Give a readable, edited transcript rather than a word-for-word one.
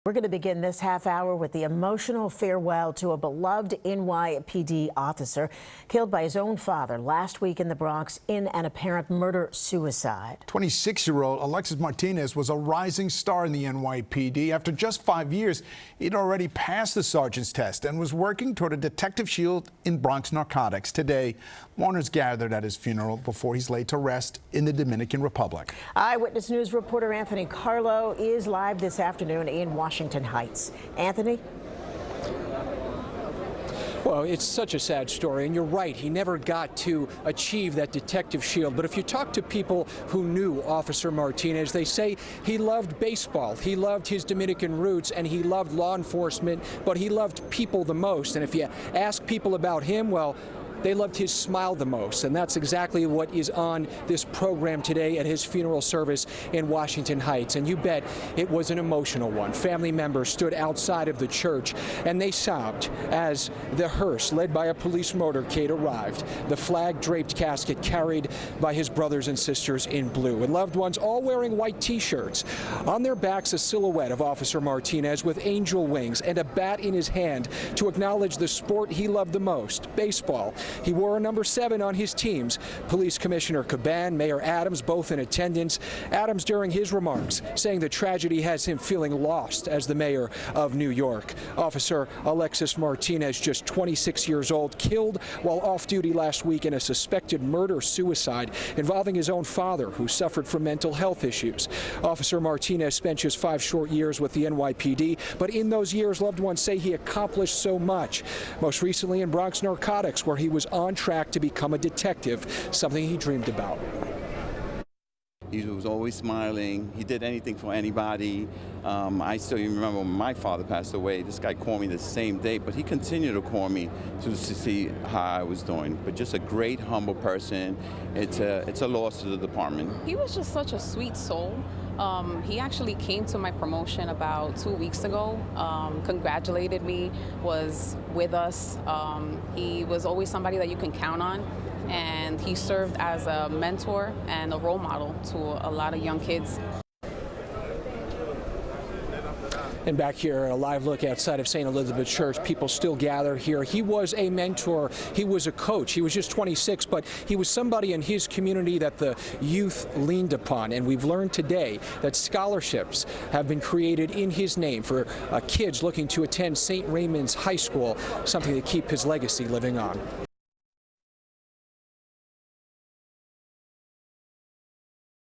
We're going to begin this half hour with the emotional farewell to a beloved NYPD officer killed by his own father last week in the Bronx in an apparent murder-suicide. 26-year-old Alexis Martinez was a rising star in the NYPD. After just 5 years, he'd already passed the sergeant's test and was working toward a detective shield in Bronx narcotics. Today, mourners gathered at his funeral before he's laid to rest in the Dominican Republic. Eyewitness News reporter Anthony Carlo is live this afternoon in Washington Heights. Anthony? Well, it's such a sad story, and you're right. He never got to achieve that detective shield. But if you talk to people who knew Officer Martinez, they say he loved baseball, he loved his Dominican roots, and he loved law enforcement, but he loved people the most. And if you ask people about him, well, they loved his smile the most, and that's exactly what is on this program today at his funeral service in Washington Heights. And you bet it was an emotional one. Family members stood outside of the church, and they sobbed as the hearse, led by a police motorcade, arrived. The flag-draped casket carried by his brothers and sisters in blue, and loved ones all wearing white T-shirts. On their backs, a silhouette of Officer Martinez with angel wings and a bat in his hand to acknowledge the sport he loved the most, baseball. He wore a number 7 on his teams. Police Commissioner Caban, Mayor Adams, both in attendance. Adams, during his remarks, saying the tragedy has him feeling lost as the mayor of New York. Officer Alexis Martinez, just 26 years old, killed while off duty last week in a suspected murder-suicide involving his own father, who suffered from mental health issues. Officer Martinez spent just 5 short years with the NYPD, but in those years, loved ones say he accomplished so much. Most recently in Bronx narcotics, where he was on track to become a detective, something he dreamed about. He was always smiling. He did anything for anybody. I still even remember when my father passed away, this guy called me the same day, but he continued to call me to see how I was doing. But just a great, humble person. It's a loss to the department. He was just such a sweet soul. He actually came to my promotion about 2 weeks ago, congratulated me, was with us. He was always somebody that you can count on, and he served as a mentor and a role model to a lot of young kids. And back here, a live look outside of St. Elizabeth Church. People still gather here. He was a mentor. He was a coach. He was just 26, but he was somebody in his community that the youth leaned upon. And we've learned today that scholarships have been created in his name for kids looking to attend St. Raymond's High School, something to keep his legacy living on.